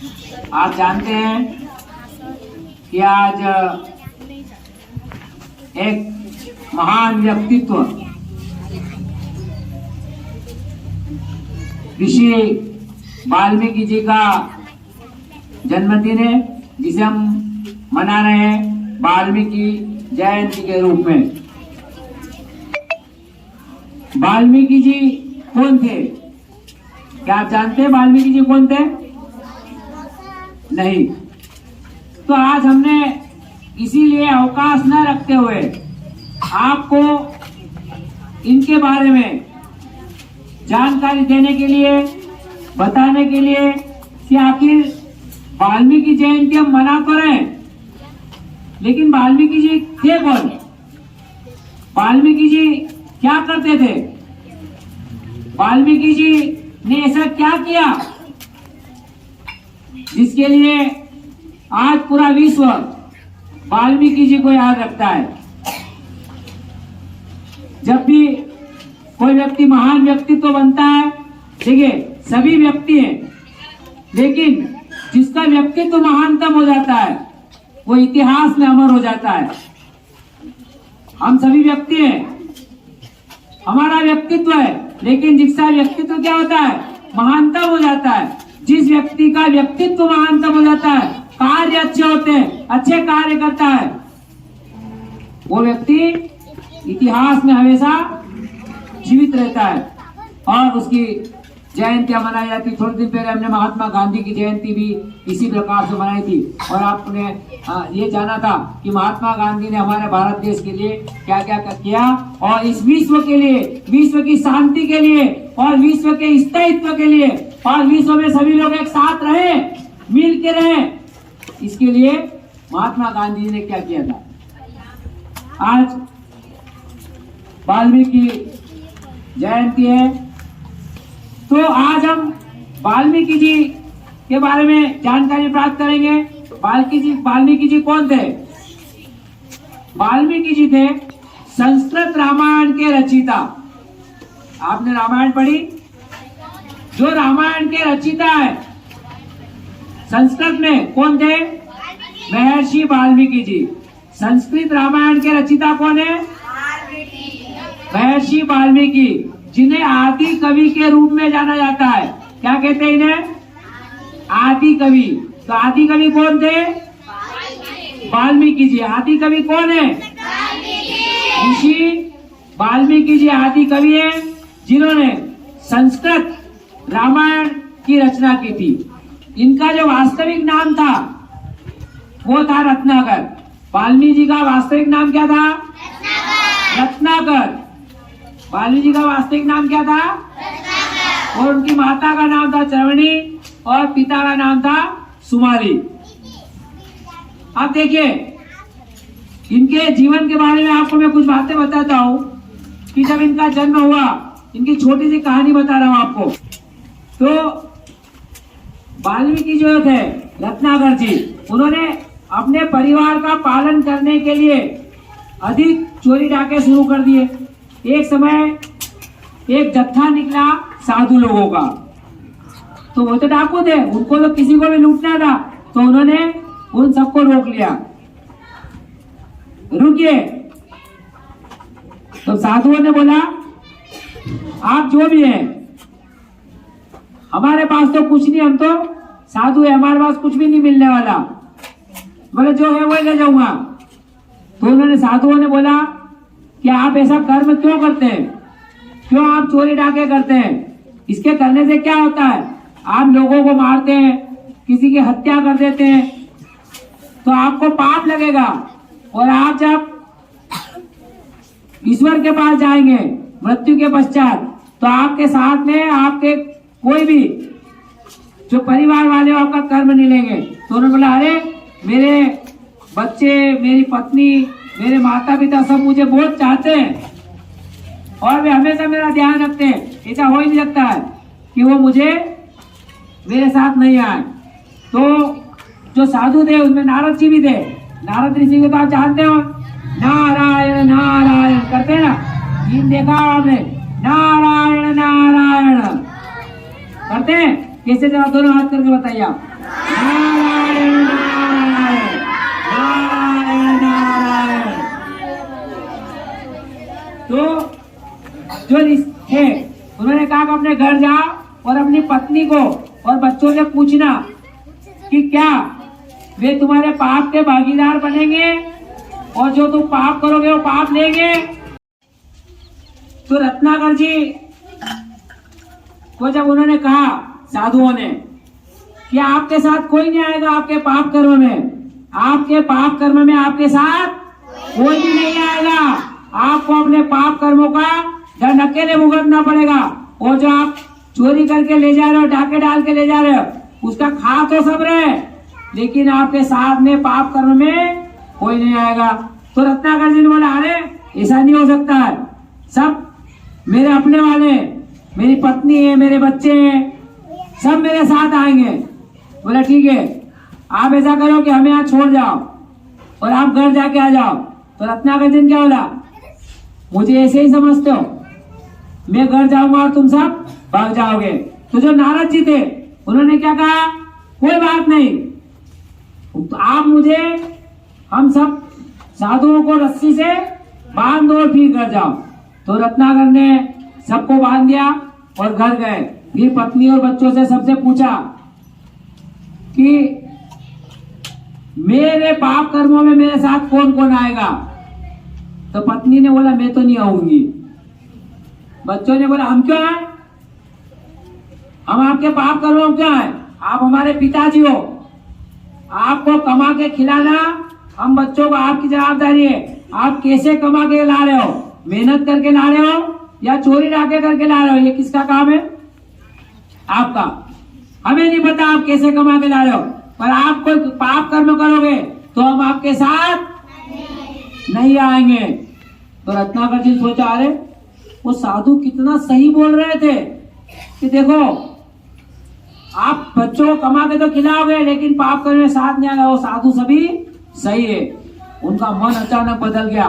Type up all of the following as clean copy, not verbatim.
आप जानते हैं कि आज एक महान व्यक्तित्व ऋषि वाल्मीकि जी का जन्मदिन है, जिसे हम मना रहे हैं वाल्मीकि जयंती के रूप में। वाल्मीकि जी कौन थे? क्या आप जानते हैं वाल्मीकि जी कौन थे? नहीं। तो आज हमने इसीलिए अवकाश न रखते हुए आपको इनके बारे में जानकारी देने के लिए, बताने के लिए कि आखिर वाल्मीकि जयंती हम मना तो रहे हैं, लेकिन वाल्मीकि जी थे कौन? वाल्मीकि जी क्या करते थे? वाल्मीकि जी ने ऐसा क्या किया जिसके लिए आज पूरा विश्व वाल्मीकि जी को याद रखता है? जब भी कोई व्यक्ति महान व्यक्तित्व बनता है, देखिए सभी व्यक्ति हैं, लेकिन जिसका व्यक्तित्व महानतम हो जाता है वो इतिहास में अमर हो जाता है। हम सभी व्यक्ति हैं, हमारा व्यक्तित्व है, लेकिन जिसका व्यक्तित्व क्या होता है? महानतम हो जाता है। जिस व्यक्ति का व्यक्तित्व महानतम हो जाता है, कार्य अच्छे होते हैं, अच्छे कार्य करता है, वो व्यक्ति इतिहास में हमेशा जीवित रहता है और उसकी जयंतियां मनाई जाती। थोड़े दिन पहले हमने महात्मा गांधी की जयंती भी इसी प्रकार से मनाई थी, और आपने ये जाना था कि महात्मा गांधी ने हमारे भारत देश के लिए क्या क्या किया, और इस विश्व के लिए, विश्व की शांति के लिए, और विश्व के स्थायित्व के लिए, और विश्व में सभी लोग एक साथ रहे, मिल के रहे, इसके लिए महात्मा गांधी जी ने क्या किया था। आज वाल्मीकि जयंती है, तो आज हम वाल्मीकि जी के बारे में जानकारी प्राप्त करेंगे। वाल्मीकि जी कौन थे? वाल्मीकि जी थे संस्कृत रामायण के रचयिता। आपने रामायण पढ़ी? जो रामायण के रचयिता है संस्कृत में कौन थे? महर्षि वाल्मीकि जी। संस्कृत रामायण के रचयिता कौन है? महर्षि वाल्मीकि, जिन्हें आदि कवि के रूप में जाना जाता है। क्या कहते हैं इन्हें? आदि कवि। तो आदि कवि कौन थे? वाल्मीकि जी। आदि कवि कौन है? ऋषि वाल्मीकि जी आदि कवि हैं, जिन्होंने संस्कृत रामायण की रचना की थी। इनका जो वास्तविक नाम था वो था रत्नाकर। वाल्मीकि जी का वास्तविक नाम क्या था? रत्नाकर। वाल्मीकि जी का वास्तविक नाम क्या था? और उनकी माता का नाम था चरवणी और पिता का नाम था सुमाली। अब देखिए इनके जीवन के बारे में आपको मैं कुछ बातें बताता हूँ कि जब इनका जन्म हुआ, इनकी छोटी सी कहानी बता रहा हूँ आपको। तो वाल्मीकि जो थे रत्नाकर जी, उन्होंने अपने परिवार का पालन करने के लिए अधिक चोरी डाके शुरू कर दिए। एक समय एक जत्था निकला साधु लोगों का, तो वो तो डाकू थे, उनको तो किसी को भी लूटना था, तो उन्होंने उन सबको रोक लिया। रुकिए। तो साधुओं ने बोला आप जो भी हैं, हमारे पास तो कुछ नहीं, हम तो साधु है, हमारे पास कुछ भी नहीं मिलने वाला, बोले जो है वही ले जाऊंगा। तो उन्होंने साधुओं ने बोला कि आप ऐसा कर्म क्यों करते हैं, क्यों आप चोरी डाके करते हैं? इसके करने से क्या होता है? आप लोगों को मारते हैं, किसी की हत्या कर देते हैं, तो आपको पाप लगेगा, और आप जब ईश्वर के पास जाएंगे मृत्यु के पश्चात, तो आपके साथ में आपके कोई भी जो परिवार वाले आपका कर्म नहीं लेंगे। तो उन्होंने बोला अरे मेरे बच्चे, मेरी पत्नी, मेरे माता पिता सब मुझे बहुत चाहते हैं और वे हमेशा मेरा ध्यान रखते हैं, ऐसा हो ही नहीं सकता है कि वो मुझे मेरे साथ नहीं आए। तो जो साधु थे उसमें नारद जी भी थे। नारद ऋषि को तो आप जानते हो, नारायण नारायण करते हैं ना, गीत देखा आपने, नारायण नारायण करते हैं कैसे? जरा दोनों हाथ करके बताइए आप। नारायण नारायण नारायण नारायण। तो जो थे उन्होंने कहा कि अपने घर जाओ और अपनी पत्नी को और बच्चों से पूछना कि क्या वे तुम्हारे पाप के भागीदार बनेंगे और जो तुम पाप करोगे वो पाप लेंगे। तो रत्नाकर जी को जब उन्होंने कहा साधुओं ने कि आपके साथ कोई नहीं आएगा आपके पाप कर्म में, आपके पाप कर्म में आपके साथ कोई भी नहीं आएगा, आपको अपने पाप कर्मों का दंड अकेले भुगतना पड़ेगा। और जो आप चोरी करके ले जा रहे हो, डाके डाल के ले जा रहे हो, उसका खा तो सब रहे, लेकिन आपके साथ में पाप कर्म में कोई नहीं आएगा। तो रत्नाकर जी ने बोला अरे ऐसा नहीं हो सकता है, सब मेरे अपने वाले, मेरी पत्नी है, मेरे बच्चे हैं, सब मेरे साथ आएंगे। बोला ठीक है, आप ऐसा करो कि हमें यहाँ छोड़ जाओ और आप घर जाके आ जाओ। तो रत्नाकर जी ने क्या बोला, मुझे ऐसे ही समझते हो, मैं घर जाऊंगा और तुम सब भाग जाओगे। तो जो नारद जी थे उन्होंने क्या कहा, कोई बात नहीं, तो आप मुझे, हम सब साधुओं को रस्सी से बांध दो और फिर घर जाओ। तो रत्नाकर ने सबको बांध दिया और घर गए। फिर पत्नी और बच्चों से सबसे पूछा कि मेरे पाप कर्मों में मेरे साथ कौन कौन आएगा। तो पत्नी ने बोला मैं तो नहीं आऊंगी। बच्चों ने बोला हम क्यों आए, हम आपके पाप कर्मों में क्यों आए, आप हमारे पिताजी हो, आपको कमा के खिलाना हम बच्चों को आपकी जवाबदारी है। आप कैसे कमा के ला रहे हो, मेहनत करके ला रहे हो या चोरी डाके करके ला रहे हो, ये किसका काम है, आपका। हमें नहीं पता आप कैसे कमा के ला रहे हो, पर आप कोई पाप कर्म करोगे तो हम आपके साथ नहीं आएंगे। तो रत्नाकर जी सोचा अरे वो साधु कितना सही बोल रहे थे कि देखो आप बच्चों को कमा के तो खिलाओगे लेकिन पाप करने में साथ नहीं आएगा, वो साधु सभी सही है। उनका मन अचानक बदल गया,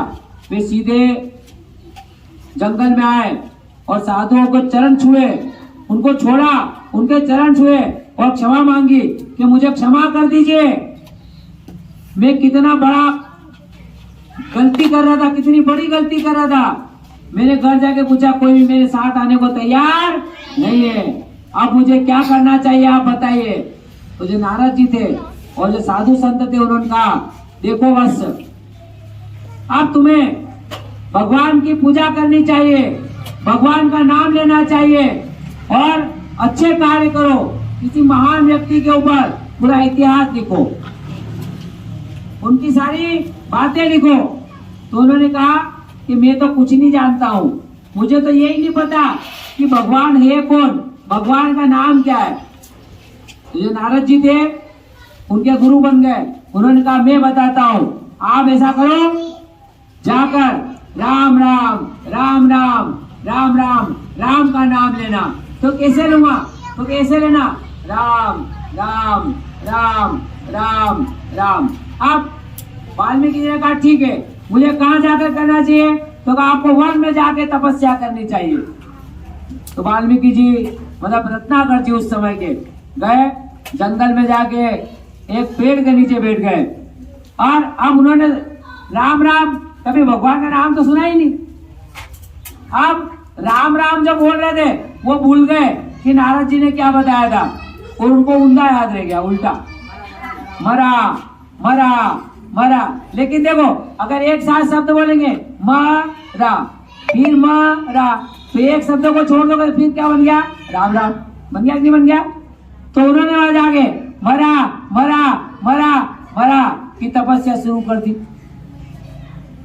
वे सीधे जंगल में आए और साधुओं को चरण छुए, उनको छोड़ा, उनके चरण छुए और क्षमा मांगी कि मुझे क्षमा कर दीजिए, मैं कितना बड़ा गलती कर रहा था, कितनी बड़ी गलती कर रहा था। मैंने घर जाके पूछा कोई भी मेरे साथ आने को तैयार नहीं है, अब मुझे क्या करना चाहिए आप बताइए। तो जो नारद जी थे और जो साधु संत थे उन्होंने कहा देखो बस अब तुम्हें भगवान की पूजा करनी चाहिए, भगवान का नाम लेना चाहिए और अच्छे कार्य करो, किसी महान व्यक्ति के ऊपर पूरा इतिहास लिखो, उनकी सारी बातें लिखो। तो उन्होंने कहा कि मैं तो कुछ नहीं जानता हूँ, मुझे तो यही नहीं पता कि भगवान है कौन, भगवान का नाम क्या है। तो जो नारद जी थे उनके गुरु बन गए, उन्होंने कहा मैं बताता हूँ, आप ऐसा करो जाकर राम राम राम राम राम राम राम का नाम लेना। तो कैसे लूंगा, तो कैसे लेना, राम राम राम राम राम। अब वाल्मीकि जी ने कहा ठीक है, मुझे कहाँ जाकर करना चाहिए, तो कहा आपको वन में जाके तपस्या करनी चाहिए। तो वाल्मीकि जी मतलब रत्नाकर जी उस समय के गए जंगल में जाके एक पेड़ के नीचे बैठ गए और अब उन्होंने राम राम, कभी भगवान का नाम तो सुना ही नहीं। अब राम राम जब बोल रहे थे वो भूल गए कि नारद जी ने क्या बताया था और उनको उल्टा याद रह गया, उल्टा मरा मरा मरा। लेकिन देखो अगर एक साथ शब्द बोलेंगे मरा फिर मरा, तो एक शब्द को छोड़ दोगे फिर क्या बन गया, राम राम बन गया कि नहीं बन गया। तो उन्होंने वहां जाके मरा मरा मरा मरा की तपस्या शुरू कर दी।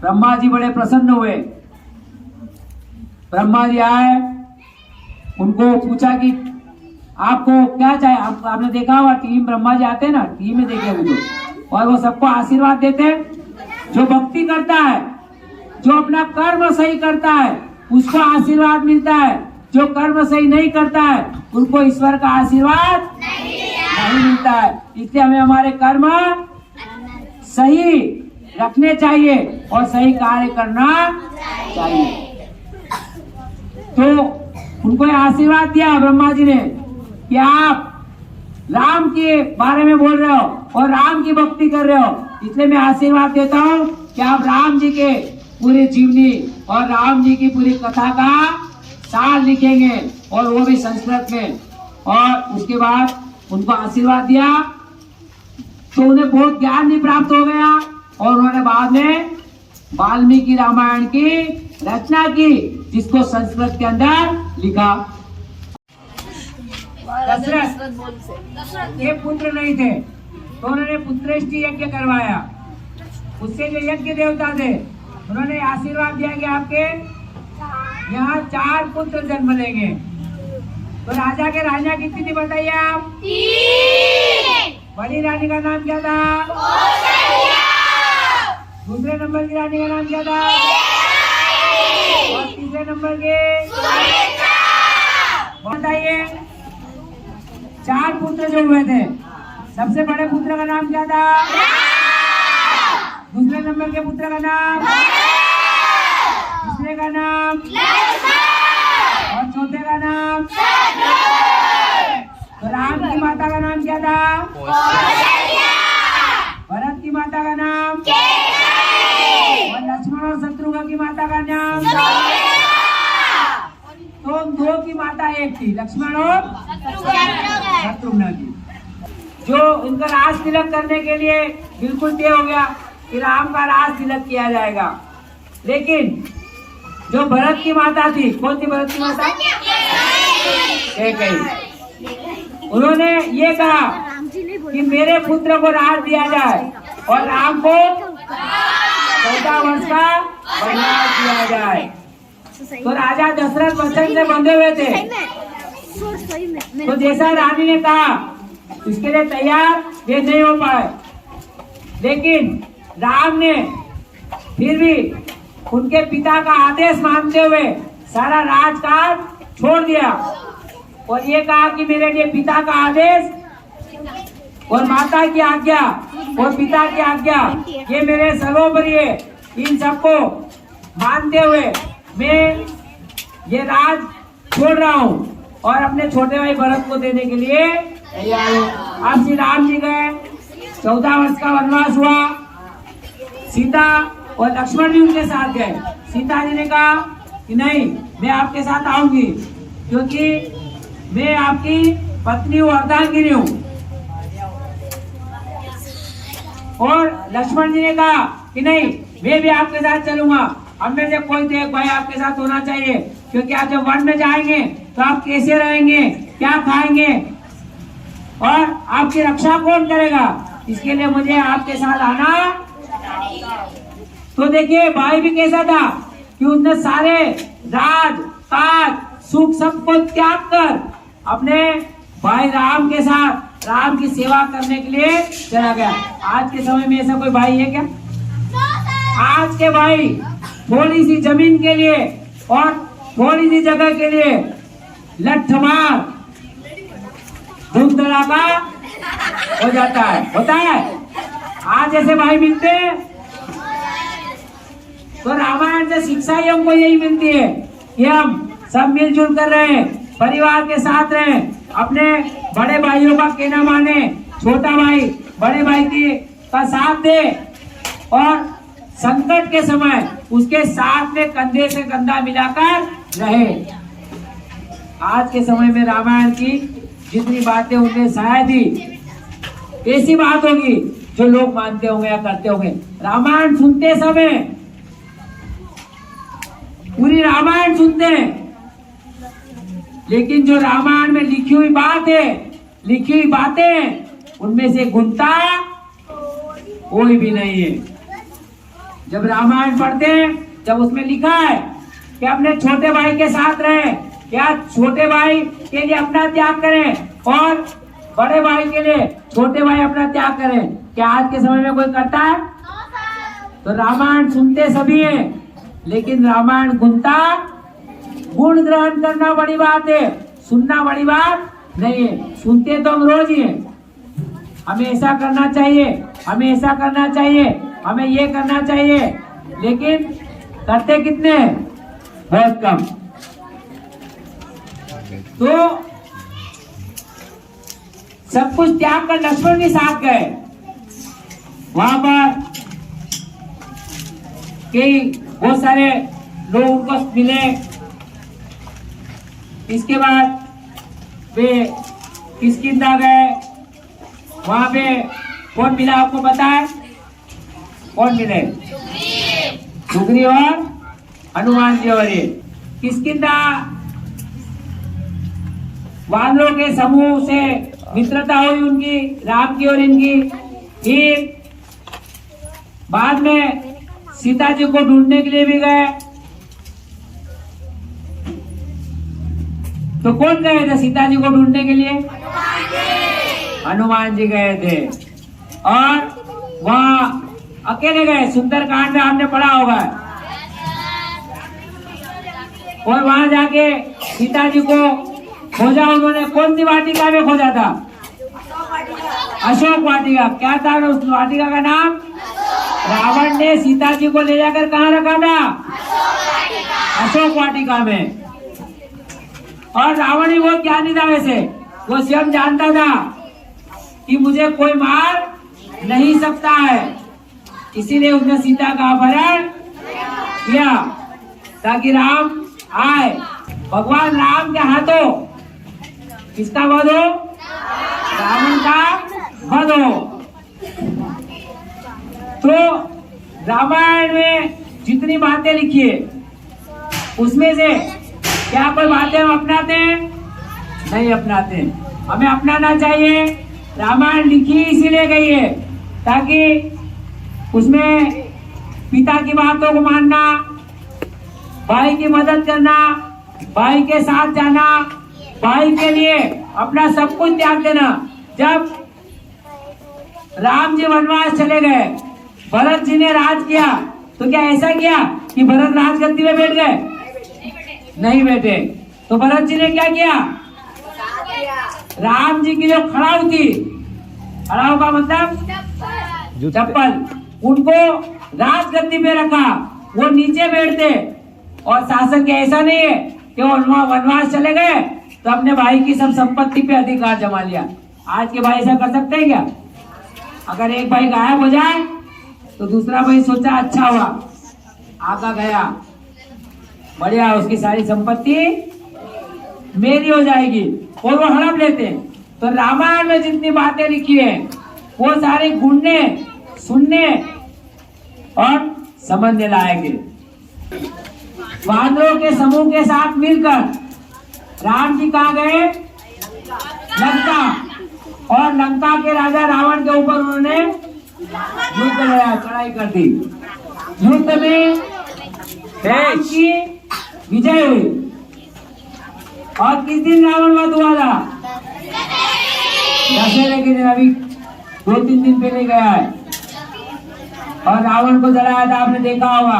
ब्रह्मा जी बड़े प्रसन्न हुए, ब्रह्मा जी आए, उनको पूछा कि आपको क्या चाहिए। आपने देखा होगा टीम ब्रह्मा जी आते हैं ना, टीम में देखे हुए और वो सबको आशीर्वाद देते हैं। जो भक्ति करता है, जो अपना कर्म सही करता है उसको आशीर्वाद मिलता है, जो कर्म सही नहीं करता है उनको ईश्वर का आशीर्वाद नहीं मिलता है। इसलिए हमें हमारे कर्म सही रखने चाहिए और सही कार्य करना चाहिए। तो उनको आशीर्वाद दिया ब्रह्मा जी ने कि आप राम के बारे में बोल रहे हो और राम की भक्ति कर रहे हो, इसलिए मैं आशीर्वाद देता हूँ कि आप राम जी के पूरी जीवनी और राम जी की पूरी कथा का सार लिखेंगे और वो भी संस्कृत में। और उसके बाद उनको आशीर्वाद दिया तो उन्हें बहुत ज्ञान भी प्राप्त हो गया और उन्होंने बाद में वाल्मीकि रामायण की रचना की, जिसको संस्कृत के अंदर लिखा। दशरथ ये पुत्र नहीं थे तो उन्होंने पुत्रेष्टि यज्ञ करवाया। उससे जो यज्ञ देवता थे उन्होंने आशीर्वाद दिया कि आपके यहाँ 4 पुत्र जन्म लेंगे। तो राजा के राजा कितनी थी बताइए आप? 3। बड़ी रानी का नाम क्या था? दूसरे नंबर की रानी का नाम क्या था? और तीसरे नंबर के बताइए। 4 पुत्र जो हुए थे, सबसे बड़े पुत्र का नाम क्या था? दूसरे नंबर के पुत्र का नाम? तीसरे का नाम? और चौथे का नाम? तो राम की माता का नाम क्या था? भरत की माता का नाम? और लक्ष्मण और शत्रुघ्न की माता का नाम? तो 2 की माता एक थी, लक्ष्मण और शत्रुघ्न की। जो इनका राज तिलक करने के लिए बिल्कुल तय हो गया कि राम का राज तिलक किया जाएगा। लेकिन जो भरत की माता थी, कौन थी भरत की माता? कैकेयी। उन्होंने ये कहा कि मेरे पुत्र को राज दिया जाए और राम को 14 वर्ष का वनवास दिया जाए। तो राजा दशरथ वचन से बंधे हुए थे, तो जैसा रानी ने कहा उसके लिए तैयार वे नहीं हो पाए। लेकिन राम ने फिर भी उनके पिता का आदेश मानते हुए सारा राजकाज छोड़ दिया और ये कहा कि मेरे लिए पिता का आदेश और माता की आज्ञा और पिता की आज्ञा ये मेरे सर्वोपरि है। इन सबको मानते हुए मैं ये राज छोड़ रहा हूँ और अपने छोटे भाई भरत को देने के लिए तैयार हूँ। अब श्री राम जी गए, 14 वर्ष का वनवास हुआ। सीता और लक्ष्मण भी उनके साथ गए। सीता जी ने कहा कि नहीं, मैं आपके साथ आऊंगी क्योंकि मैं आपकी पत्नी हूँ, अर्धांगिनी हूँ। और लक्ष्मण जी ने कहा कि नहीं, मैं भी आपके साथ चलूंगा। अब में से कोई तो एक भाई आपके साथ होना चाहिए क्योंकि आप जब वन में जाएंगे तो आप कैसे रहेंगे, क्या खाएंगे और आपकी रक्षा कौन करेगा, इसके लिए मुझे आपके साथ आना। तो देखिए भाई भी कैसा था कि उसने सारे राज काज सुख सबको त्याग कर अपने भाई राम के साथ राम की सेवा करने के लिए चला गया। आज के समय में ऐसा कोई भाई है क्या? आज के भाई थोड़ी सी जमीन के लिए और थोड़ी सी जगह के लिए लठमार धूम धड़ाका हो जाता है, होता है। आज ऐसे भाई मिलते हैं तो रामायण से शिक्षा ही हमको यही मिलती है कि हम सब मिलजुल कर रहे हैं, परिवार के साथ रहें, अपने बड़े भाइयों का कहना माने, छोटा भाई बड़े भाई की का साथ दे और संकट के समय उसके साथ में कंधे से कंधा मिलाकर रहे। आज के समय में रामायण की जितनी बातें उनने शायद ही ऐसी बात होगी जो लोग मानते होंगे या करते होंगे। रामायण सुनते समय पूरी रामायण सुनते हैं, लेकिन जो रामायण में लिखी हुई बात है, लिखी हुई बातें, उनमें से गुणता कोई भी नहीं है। जब रामायण पढ़ते हैं, जब उसमें लिखा है कि अपने छोटे भाई के साथ रहें, क्या छोटे भाई के लिए अपना त्याग करें और बड़े भाई के लिए छोटे भाई अपना त्याग करें, क्या आज के समय में कोई करता है? तो रामायण सुनते सभी हैं, लेकिन रामायण गुणता गुण ग्रहण करना बड़ी बात है, सुनना बड़ी बात नहीं है। सुनते तो हम रोज ही हैं, हमें ऐसा करना चाहिए, हमें ऐसा करना चाहिए, हमें ये करना चाहिए, लेकिन करते कितने हैं? बहुत कम। तो सब कुछ त्याग कर लक्ष्मण भी साथ गए। वहां पर कई बहुत सारे लोग उनको मिले। इसके बाद वे किष्किंधा गए। वहां पे कौन मिला आपको पता है? कौन मिले? सुग्रीव और हनुमान जी। और ये किष्किंधा वानरों के समूह से मित्रता हुई उनकी, राम की और इनकी। फिर बाद में सीता जी को ढूंढने के लिए भी गए। तो कौन गए थे सीता जी को ढूंढने के लिए? हनुमान जी गए थे। और वहां अकेले गए। सुंदरकांड में आपने पढ़ा होगा। और वहां जाके सीता जी को खोजा उन्होंने। कौन सी वाटिका में खोजा था? अशोक वाटिका। क्या था उस वाटिका का नाम? रावण ने सीता जी को ले जाकर कहाँ रखा था? अशोक वाटिका में। और रावण ही वो ज्ञानी था वैसे। वो स्वयं जानता था कि मुझे कोई मार नहीं सकता है, इसीलिए उसने सीता का अपहरण किया ताकि राम आए। भगवान राम के हाथों किसका वध हो? रावण का वध हो। तो रामायण में जितनी बातें लिखी है उसमें से क्या कोई बातें हम अपनाते हैं? नहीं अपनाते। हमें अपनाना चाहिए। रामायण लिखी इसीलिए गई है ताकि उसमें पिता की बातों को मानना, भाई की मदद करना, भाई के साथ जाना, भाई के लिए अपना सब कुछ त्याग देना। जब राम जी वनवास चले गए, भरत जी ने राज किया, तो क्या ऐसा किया कि भरत राजगद्दी में बैठ गए? नहीं बैठे। तो भरत जी ने क्या किया? राम जी की जो खड़ाऊ थी, खड़ाऊ का मतलब चप्पल, उनको राजगद्दी पे रखा। वो नीचे बैठते। और शासक के ऐसा नहीं है कि वो वनवास चले गए तो अपने भाई की सब संपत्ति पे अधिकार जमा लिया। आज के भाई ऐसा कर सकते हैं क्या? अगर एक भाई गायब हो जाए तो दूसरा भाई सोचा अच्छा हुआ, आगा गया, बढ़िया, उसकी सारी संपत्ति मेरी हो जाएगी, और वो हड़प लेते हैं। तो रामायण में जितनी बातें लिखी है वो सारी गुणने, सुनने और समझने लायक है। वानरों के समूह के साथ मिलकर राम जी कहाँ गए? लंका। और लंका के राजा रावण के ऊपर उन्होंने युद्ध लड़ा, चढ़ाई कर दी। युद्ध में राम की विजय हुई। और किस दिन रावण वध हुआ था? दशहरे के दिन, अभी 2-3 दिन पहले गया है। और रावण को जलाया था, आपने देखा होगा।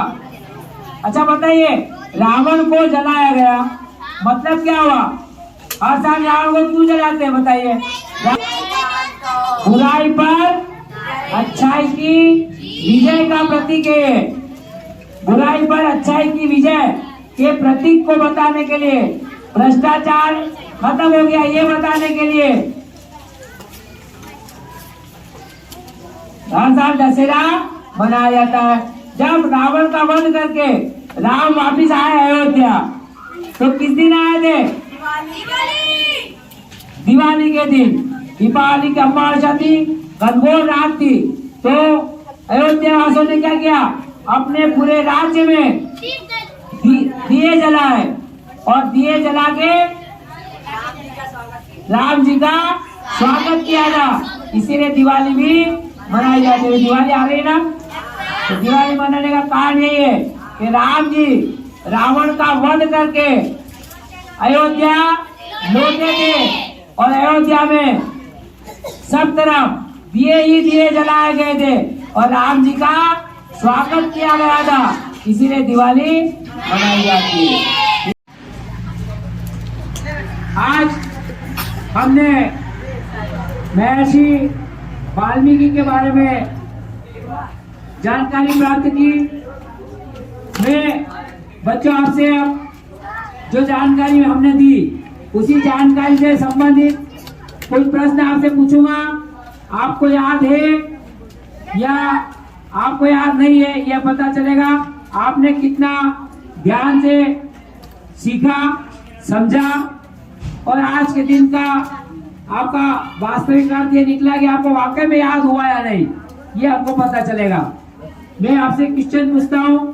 अच्छा बताइए, रावण को जलाया गया मतलब क्या हुआ? हर साल रावण को क्यों जलाते हैं बताइए? बुराई पर अच्छाई की विजय का प्रतीक है। बुराई पर अच्छाई की विजय के प्रतीक को बताने के लिए, भ्रष्टाचार खत्म हो गया ये बताने के लिए हर साल दशहरा मनाया जाता है। जब रावण का वध करके राम वापिस आए अयोध्या, तो किस दिन आए थे? दिवाली के दिन। दीपावली की अमावस्या थी, घनघोर रात थी। तो अयोध्या वासियों ने क्या किया? अपने पूरे राज्य में दिए जलाए, और दिए जला के राम जी का स्वागत किया था। इसीलिए दिवाली भी मनाई जाती है। दिवाली आ रही ना, तो दिवाली मनाने का कारण यही है कि राम जी रावण का वध करके अयोध्या लौटे थे। और अयोध्या में सब तरफ दिए ही दिए जलाए गए थे और राम जी का स्वागत किया गया था। इसीलिए दिवाली मनाई जाती है। आज हमने महर्षि वाल्मीकि के बारे में जानकारी प्राप्त की। मैं बच्चों आपसे जो जानकारी हमने दी उसी जानकारी से संबंधित कुछ प्रश्न आपसे पूछूंगा, आपको याद है या आपको याद नहीं है यह पता चलेगा आपने कितना ध्यान से सीखा, समझा और आज के दिन का आपका वास्तविक अर्थ ये निकला कि आपको वाकई में याद हुआ या नहीं, ये आपको पता चलेगा। मैं आपसे क्वेश्चन पूछता हूँ,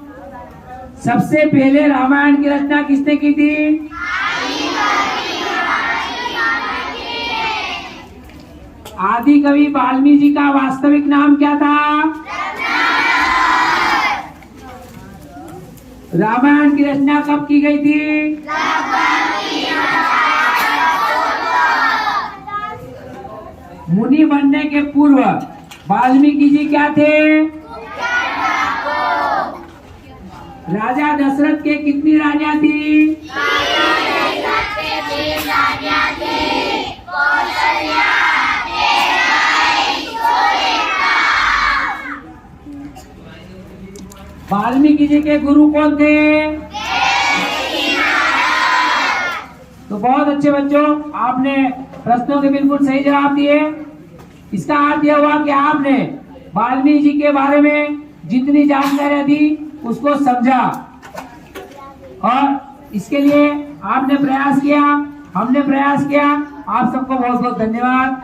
सबसे पहले रामायण की रचना किसने की थी? आदि कवि वाल्मीकि जी का वास्तविक नाम क्या था? रामायण की रचना कब की गई थी? मुनि बनने के पूर्व वाल्मीकि जी क्या थे? राजा दशरथ के कितनी रानियां थी? वाल्मीकि जी के गुरु कौन थे? तो बहुत अच्छे बच्चों, आपने प्रश्नों के बिल्कुल सही जवाब दिए। इसका अर्थ यह हुआ कि आपने वाल्मीकि जी के बारे में जितनी जानकारी थी उसको समझा और इसके लिए आपने प्रयास किया, हमने प्रयास किया। आप सबको बहुत बहुत धन्यवाद।